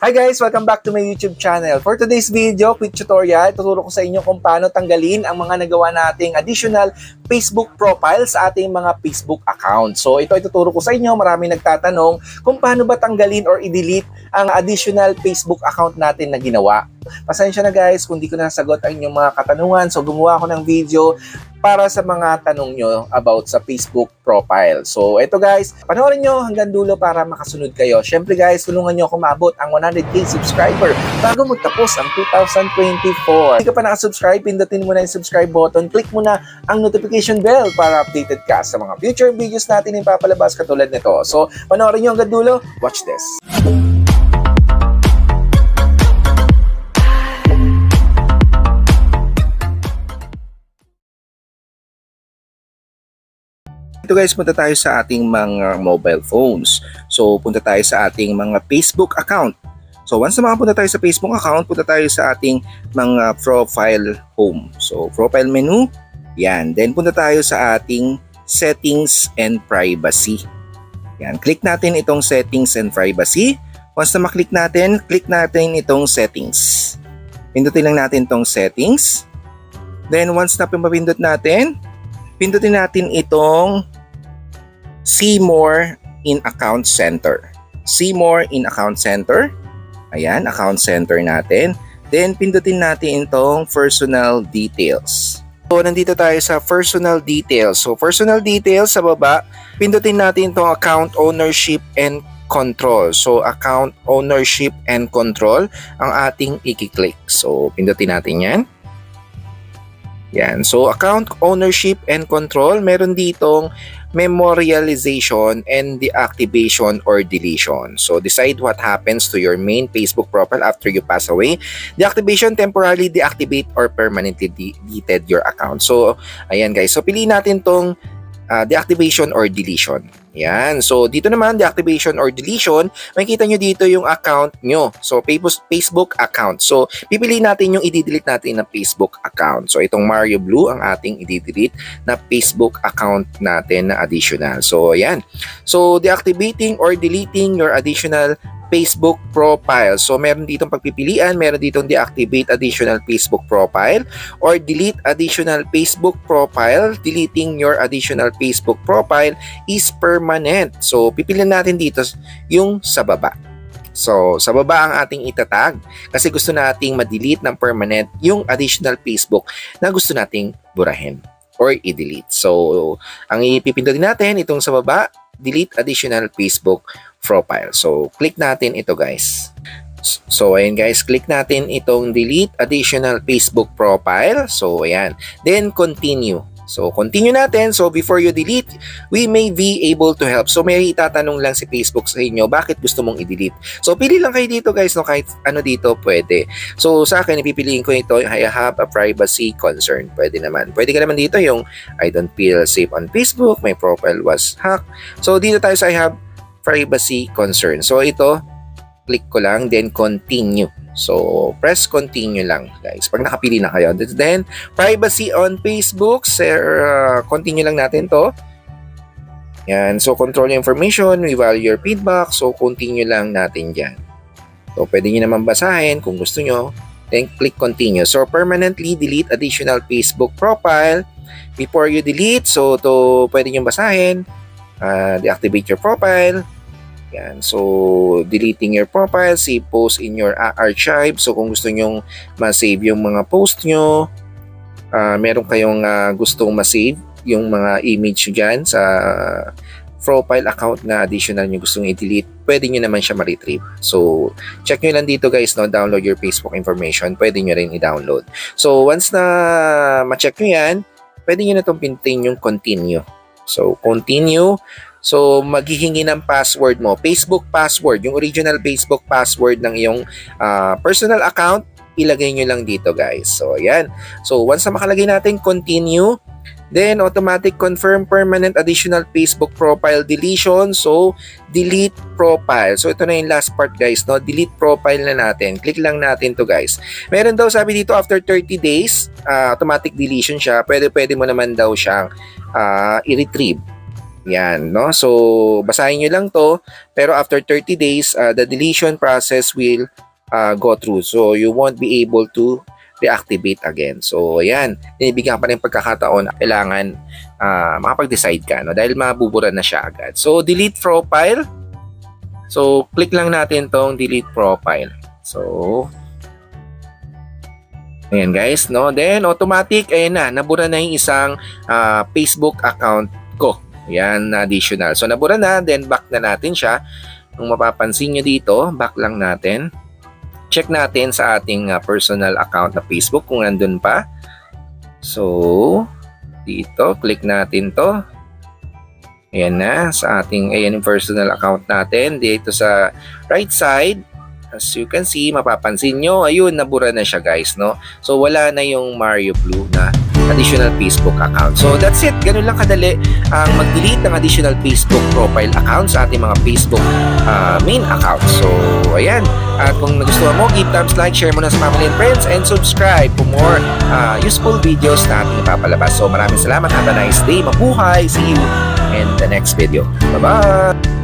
Hi guys! Welcome back to my YouTube channel. For today's video, quick tutorial, tuturo ko sa inyo kung paano tanggalin ang mga nagawa nating additional Facebook profile sa ating mga Facebook account. So ito ay tuturo ko sa inyo. Maraming nagtatanong kung paano ba tanggalin or i-delete ang additional Facebook account natin na ginawa. Pasensya na guys kung di ko nasagot ang inyong mga katanungan. So gumawa ako ng video para sa mga tanong nyo about sa Facebook profile. So ito guys, panoorin nyo hanggang dulo para makasunod kayo. Syempre guys, tulungan nyo ako maabot ang 100k subscriber bago magtapos ang 2024. Hindi ka pa nakasubscribe, pindutin mo na yung subscribe button, click mo na ang notification bell para updated ka sa mga future videos natin na ipapalabas katulad nito. So panoorin nyo hanggang dulo, watch this. Ito guys, punta tayo sa ating mga mobile phones. So, punta tayo sa ating mga Facebook account. So, once na makapunta tayo sa Facebook account, punta tayo sa ating mga profile home. So, profile menu, yan. Then, punta tayo sa ating settings and privacy. Yan, click natin itong settings and privacy. Once na maklik natin, click natin itong settings. Pindutin lang natin itong settings. Then, once na pinapindot natin, pindutin natin itong See More in Account Center. See More in Account Center. Ayan, Account Center natin. Then, pindutin natin itong Personal Details. So, nandito tayo sa Personal Details. So, Personal Details sa baba, pindutin natin itong Account Ownership and Control. So, Account Ownership and Control ang ating i-click. So, pindutin natin yan. Yan. So, account ownership and control, meron ditong memorialization and deactivation or deletion. So, decide what happens to your main Facebook profile after you pass away. Deactivation, temporarily deactivate or permanently deleted your account. So, ayan guys. So, piliin natin tong deactivation or deletion. Yan. So, dito naman, deactivation or deletion, makikita nyo dito yung account nyo. So, Facebook account. So, pipiliin natin yung i-delete natin na Facebook account. So, itong Mario Blue ang ating i-delete na Facebook account natin na additional. So, ayan. So, deactivating or deleting your additional Facebook profile. So, meron ditong pagpipilian, meron ditong deactivate additional Facebook profile or delete additional Facebook profile. Deleting your additional Facebook profile is permanent. So, pipiliin natin dito yung sa baba. So, sa baba ang ating itatag kasi gusto nating ma-delete ng permanent yung additional Facebook na gusto nating burahin or i-delete. So, ang ipipindutin natin itong sa baba, delete additional Facebook profile. So, click natin ito guys. So, ayan guys, click natin itong delete additional Facebook profile. So, ayan. Then, continue. So, continue natin. So, before you delete, we may be able to help. So, may itatanong lang si Facebook sa inyo, bakit gusto mong i-delete? So, pili lang kayo dito guys, no? Kahit ano dito, pwede. So, sa akin, ipipiliin ko ito, I have a privacy concern. Pwede naman. Pwede ka naman dito yung, I don't feel safe on Facebook, my profile was hacked. So, dito tayo sa I have privacy concern. So, ito, click ko lang, then continue. So, press continue lang, guys. Pag nakapili na kayo. Then, privacy on Facebook. Continue lang natin to. Yan. So, control your information. We value your feedback. So, continue lang natin dyan. So, pwede nyo naman basahin kung gusto nyo. Then, click continue. So, permanently delete additional Facebook profile. Before you delete, so, to pwede nyo basahin. Deactivate your profile. Yan. So, deleting your profile, save post in your archive. So, kung gusto nyong ma-save yung mga post nyo, meron kayong gustong ma-save yung mga image dyan sa profile account na additional nyo gustong i-delete, pwede nyo naman siya ma-retrieve. So, check nyo lang dito guys, no? Download your Facebook information. Pwede nyo rin i-download. So, once na ma-check nyo yan, pwede nyo na itong pindutin yung continue. So, continue. So, maghihingi ng password mo. Facebook password. Yung original Facebook password ng iyong personal account, ilagay nyo lang dito, guys. So, ayan. So, once na makalagay natin, continue. Then, automatic confirm permanent additional Facebook profile deletion. So, delete profile. So, ito na yung last part, guys. No? Delete profile na natin. Click lang natin to guys. Meron daw, sabi dito, after 30 days, automatic deletion siya. Pwede mo naman daw siyang i-retrieve. Yan, no? So, basahin nyo lang to. Pero after 30 days, the deletion process will go through. So, you won't be able to reactivate again. So, ayan. Binibigyan pa rin pagkakataon. Kailangan makapag-decide ka, no? Dahil mabubura na siya agad. So, delete profile. So, click lang natin tong delete profile. So, ayan guys, no? Then, automatic, ayan na. Nabura na yung isang Facebook account ko. Yan, additional. So, nabura na, then back na natin siya. Kung mapapansin nyo dito, back lang natin. Check natin sa ating personal account na Facebook kung nandun pa. So, dito, click natin to. Ayan na, sa ating, ayan yung personal account natin. Dito sa right side, as you can see, mapapansin nyo, ayun, nabura na siya guys, no? So, wala na yung Mario Blue na additional Facebook account. So, that's it. Ganun lang kadali ang mag-delete ng additional Facebook profile account sa ating mga Facebook main account. So, ayan. At kung nagustuhan mo, give thumbs like, share mo na sa family and friends, and subscribe for more useful videos na ating ipapalabas. So, maraming salamat. Have a nice day. Mabuhay. See you in the next video. Bye-bye!